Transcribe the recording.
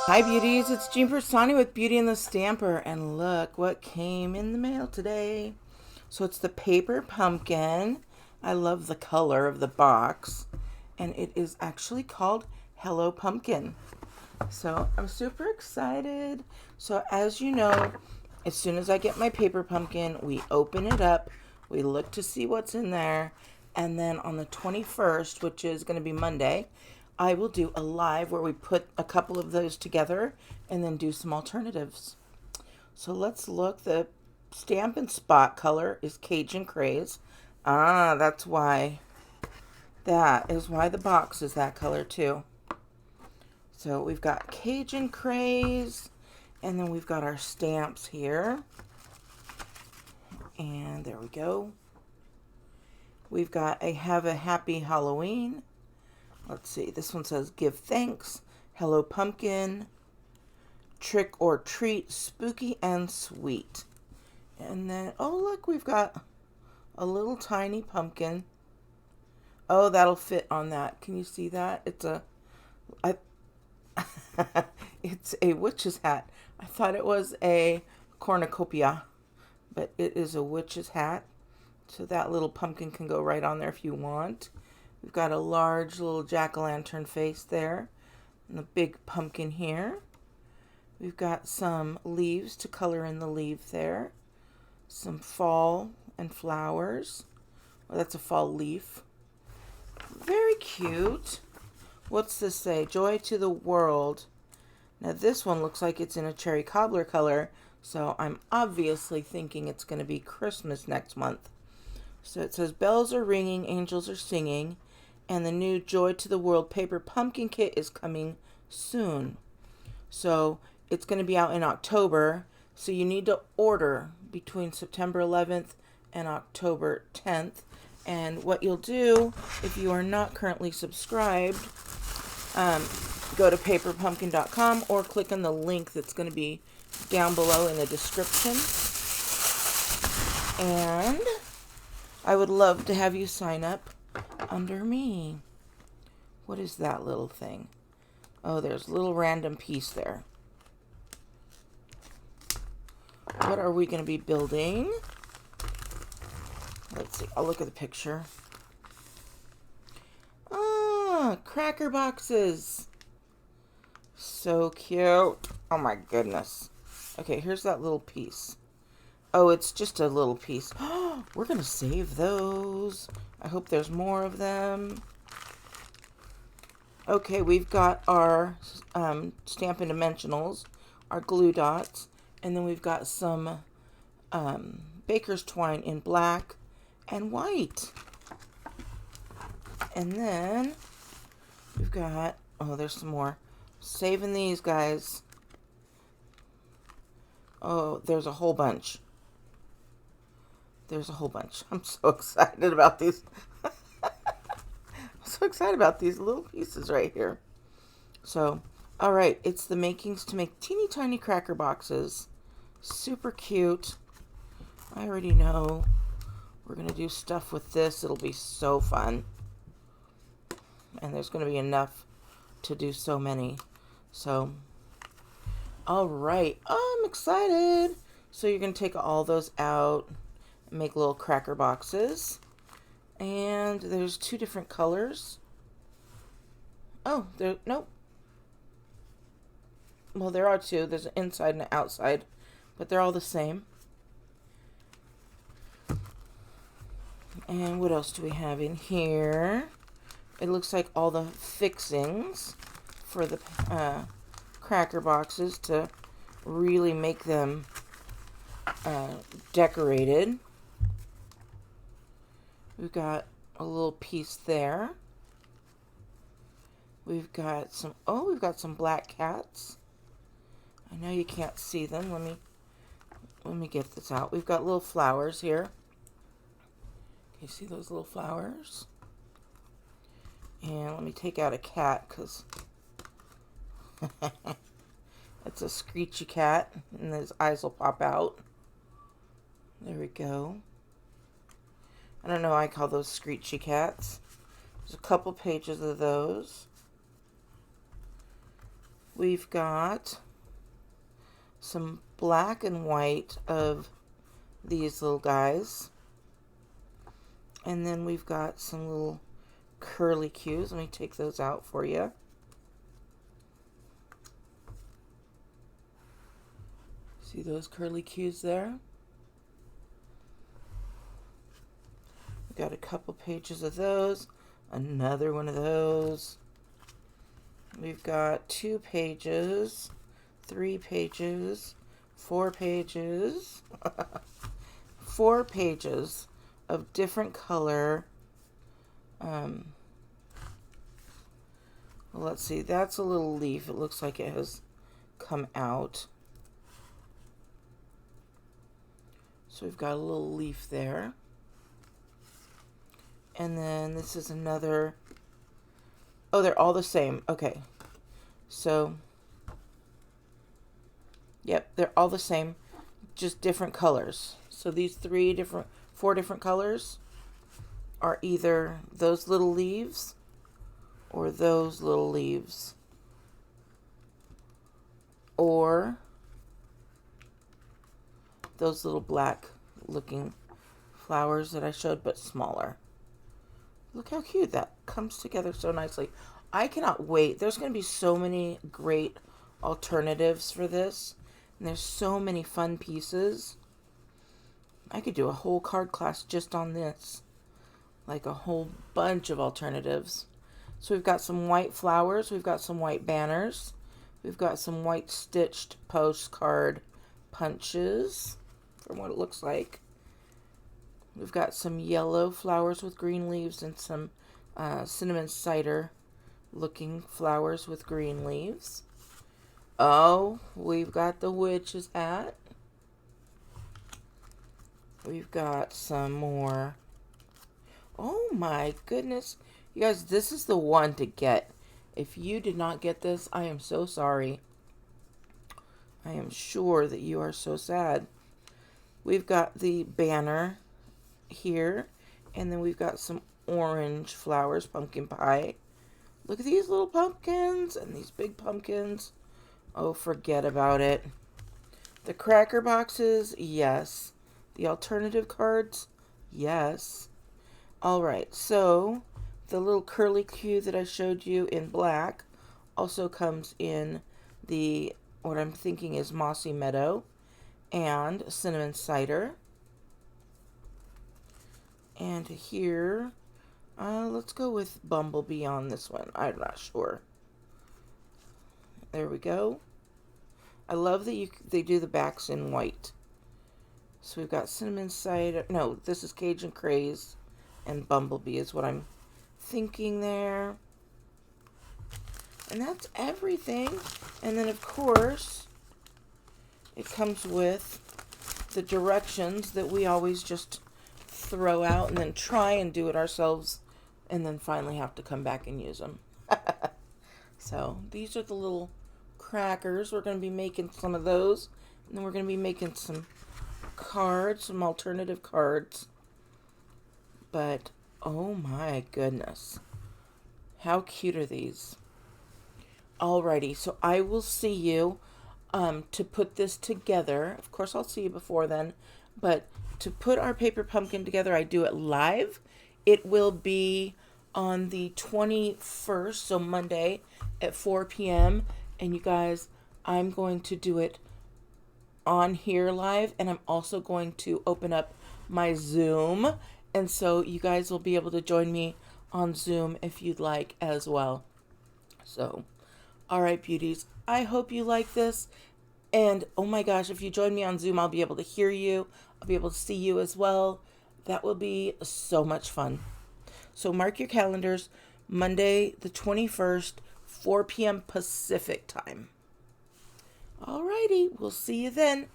Hi beauties, it's Jean Piersanti with Beauty and the Stamper, and look what came in the mail today. So it's the paper pumpkin. I love the color of the box, and it is actually called Hello Pumpkin. So I'm super excited. So as you know, as soon as I get my paper pumpkin, we open it up, we look to see what's in there, and then on the 21st, which is going to be Monday, I will do a live where we put a couple of those together and then do some alternatives. So let's look. The stamp and spot color is Cajun Craze. Ah, that's why. That is why the box is that color too. So we've got Cajun Craze, and then we've got our stamps here. And there we go. We've got a Have a Happy Halloween. Let's see, this one says Give Thanks, Hello Pumpkin, Trick or Treat, Spooky and Sweet. And then, oh look, we've got a little tiny pumpkin. Oh, that'll fit on that. Can you see that? It's a witch's hat. I thought it was a cornucopia, but it is a witch's hat. So that little pumpkin can go right on there if you want. We've got a large little jack-o'-lantern face there, and a big pumpkin here. We've got some leaves to color in the leaf there. Some fall and flowers. Well, that's a fall leaf. Very cute. What's this say? Joy to the world. Now this one looks like it's in a cherry cobbler color, so I'm obviously thinking it's going to be Christmas next month. So it says bells are ringing, angels are singing, and the new Joy to the World paper pumpkin kit is coming soon. So it's going to be out in October, so you need to order between September 11th and October 10th. And what you'll do, if you are not currently subscribed, go to paperpumpkin.com or click on the link that's going to be down below in the description. And I would love to have you sign up under me. What is that little thing? Oh, there's a little random piece there. What are we going to be building? Let's see. I'll look at the picture. Ah, cracker boxes. So cute. Oh my goodness. Okay, here's that little piece. Oh, it's just a little piece. We're going to save those. I hope there's more of them. Okay, we've got our Stampin' Dimensionals, our glue dots, and then we've got some baker's twine in black and white. And then we've got, oh, there's some more. Saving these, guys. Oh, there's a whole bunch. There's a whole bunch. I'm so excited about these. I'm so excited about these little pieces right here. So, all right, it's the makings to make teeny tiny cracker boxes. Super cute. I already know we're going to do stuff with this. It'll be so fun. And there's going to be enough to do so many. So, all right. I'm excited. So you're going to take all those out. Make little cracker boxes, and there's two different colors. Oh, nope. Well, there are two. There's an inside and an outside, but they're all the same. And what else do we have in here? It looks like all the fixings for the cracker boxes to really make them decorated. We've got a little piece there. We've got some, oh, we've got some black cats. I know you can't see them. Let me get this out. We've got little flowers here. Can you see those little flowers? And let me take out a cat because it's a screechy cat and his eyes will pop out. There we go. I don't know why I call those screechy cats. There's a couple pages of those. We've got some black and white of these little guys. And then we've got some little curly cues. Let me take those out for you. See those curly cues there? We've got a couple pages of those. Another one of those. We've got 2 pages, 3 pages, 4 pages, 4 pages of different color. Well, let's see, that's a little leaf. It looks like it has come out. So we've got a little leaf there. And then this is another. Oh, they're all the same. Okay. So, yep, they're all the same, just different colors. So these 4 different colors are either those little leaves or those little leaves, or those little black looking flowers that I showed, but smaller. Look how cute that comes together so nicely. I cannot wait. There's going to be so many great alternatives for this. And there's so many fun pieces. I could do a whole card class just on this. Like a whole bunch of alternatives. So we've got some white flowers. We've got some white banners. We've got some white stitched postcard punches, from what it looks like. We've got some yellow flowers with green leaves and some cinnamon cider looking flowers with green leaves. Oh, we've got the witch's hat. We've got some more. Oh my goodness. You guys, this is the one to get. If you did not get this, I am so sorry. I am sure that you are so sad. We've got the banner here, and then we've got some orange flowers, pumpkin pie. Look at these little pumpkins and these big pumpkins. Oh, forget about it. The cracker boxes, yes. The alternative cards, yes. All right, so the little curly cue that I showed you in black also comes in the, what I'm thinking is Mossy Meadow and cinnamon cider. And here, let's go with Bumblebee on this one. I'm not sure. There we go. I love that they do the backs in white. So we've got cinnamon cider. No, this is Cajun Craze, and Bumblebee is what I'm thinking there. And that's everything. And then, of course, it comes with the directions that we always just throw out and then try and do it ourselves and then finally have to come back and use them. So these are the little crackers. We're going to be making some of those, and then we're going to be making some cards, some alternative cards. But oh my goodness, how cute are these? Alrighty, so I will see you to put this together. Of course, I'll see you before then, but to put our paper pumpkin together, I do it live. It will be on the 21st, so Monday at 4 p.m. And you guys, I'm going to do it on here live, and I'm also going to open up my Zoom. And so you guys will be able to join me on Zoom if you'd like as well. So, all right, beauties, I hope you like this. And oh my gosh, if you join me on Zoom, I'll be able to hear you. I'll be able to see you as well. That will be so much fun. So mark your calendars, Monday the 21st, 4 p.m. Pacific time. Alrighty, we'll see you then.